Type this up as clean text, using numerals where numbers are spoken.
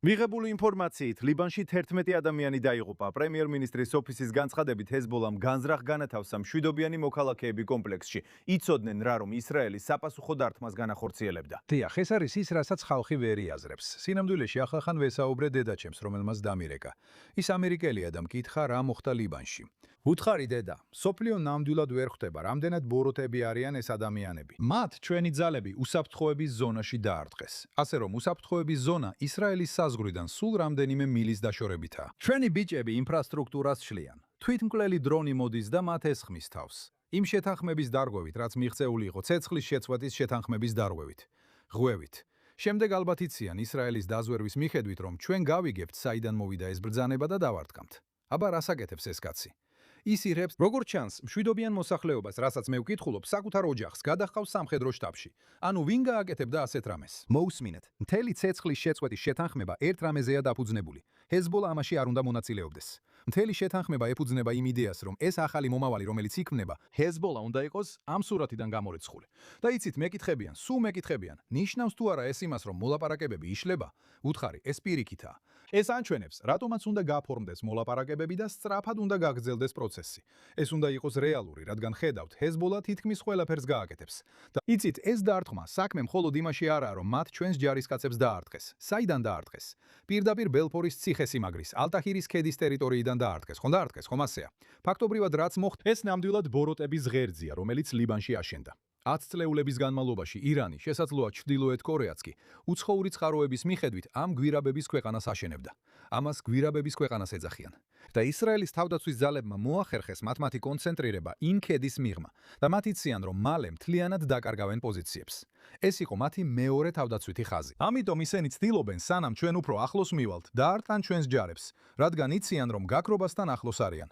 მიღებული ინფორმაციით, ლიბანში 11 ადამიანი დაიღუპა. პრემიერ-მინისტრის ოფისის განცხადებით, ჰეზბოლამ განზრახ განათავსა მშვიდობიანი მოქალაქეები კომპლექსში. იცოდნენ რა, რომ ისრაელი საპასუხო დარტყმას განახორციელებდა. დიახ, ეს არის ის, რასაც ხალხი ვერ იაზრებს. სინამდვილეში ახალხან ვესაუბრე დედაჩემს, რომელმაც დამირეკა. ის ამერიკელია და მკითხა, რა მოხდა ლიბანში. უთხარი დედა, სოფლიო ნამდვილად ვერ ხვდება, რამდენად ბოროტები არიან ეს ადამიანები. მათ ჩვენი ძალები უსაფრთხოების ზონაში დაარტყეს. ასე რომ უსაფრთხოების ზონა ისრაელის საზღვრიდან სულ რამდენიმე მილის დაშორებითაა. ჩვენი ბიჭები ინფრასტრუქტურას შლიან. თვითმკვლელი დრონი მოდის და მათ ესხმის თავს. იმ შეთანხმების დარღვევით, რაც მიღწეული იყო ცეცხლის შეწყვეტის შეთანხმების დარღვევით. ღვევით. შემდეგ ალბათ იციან ისრაელის დაზვერვის მიხედვით, რომ ჩვენ გავიგებთ, საიდან მოვიდა ეს ბრძანება და დავარტყამთ. აბა რას აკეთებს ეს კაცი? ის ირებს, როგორც ჩანს, მშვიდობიან მოსახლეობას, რასაც მე ვკითხულობ, საკუთარ ოჯახს გადაჰყავს სამხედრო შტაბში. ანუ ვინ გააკეთებდა ასეთ რამეს? მოусმინეთ, მთელი ცეცხლის შეწყვეტის შეთანხმება ერთ რამეზეა დაფუძნებული. ჰეზბოლა ამაში არ უნდა მონაწილეობდეს. მთელი შეთანხმება ეფუძნება იმ იდეას, რომ ეს ახალი მომავალი, რომელიც იქმნება, ჰეზბოლა უნდა იყოს ამ სურათიდან გამორიცხული. და იცით, მეკითხებიან, სულ მეკითხებიან, ნიშნავს თუ არა ეს იმას, რომ მოლაპარაკებები იშლება? უთხარი, ეს პირიქითაა. ეს ანჩვენებს, რატომაც უნდა გაფორმდეს მოლაპარაკებები და სწრაფად უნდა გაგრძელდეს პროცესი. ეს უნდა იყოს რეალური, რადგან ხედავთ, ჰეზბოლა თითქმის ყველაფერს გააკეთებს. და იცით, ეს დარტყმა საქმე მხოლოდ იმაში არაა, რომ მათ ჩვენს ჯარისკაცებს დაარტყეს. საიდან დაარტყეს? პირდაპირ ბელფორის ციხესიმაგრის, ალტაჰირის ქედის ტერიტორიიდან დაარტყეს. ხომ დაარტყეს, ხომ ასეა? ფაქტობრივად რაც მოხდა, ეს ნამდვილად ბოროტების ღერძია, რომელიც ლიბანში აშენდა. 10 წლეულების განმავლობაში ირანი, შესაძლოა ჩრდილოეთ კორეაც კი, უცხოური წყაროების მიხედვით ამ გვირაბების ქვეყანას აშენებდა. ამას გვირაბების ქვეყანას ეძახიან. და ისრაელის თავდაცვის ძალებმა მოახერხეს მათი კონცენტრირება იმ ქედის მიღმა და მათ იციან, რომ მალე მთლიანად დაკარგავენ პოზიციებს. ეს იყო მათი მეორე თავდაცვითი ხაზი. ამიტომ ისინი ცდილობენ, სანამ ჩვენ უფრო ახლოს მივალთ, დაარტყან ჩვენს ჯარებს, რადგან იციან, რომ გაქრობასთან ახლოს არიან.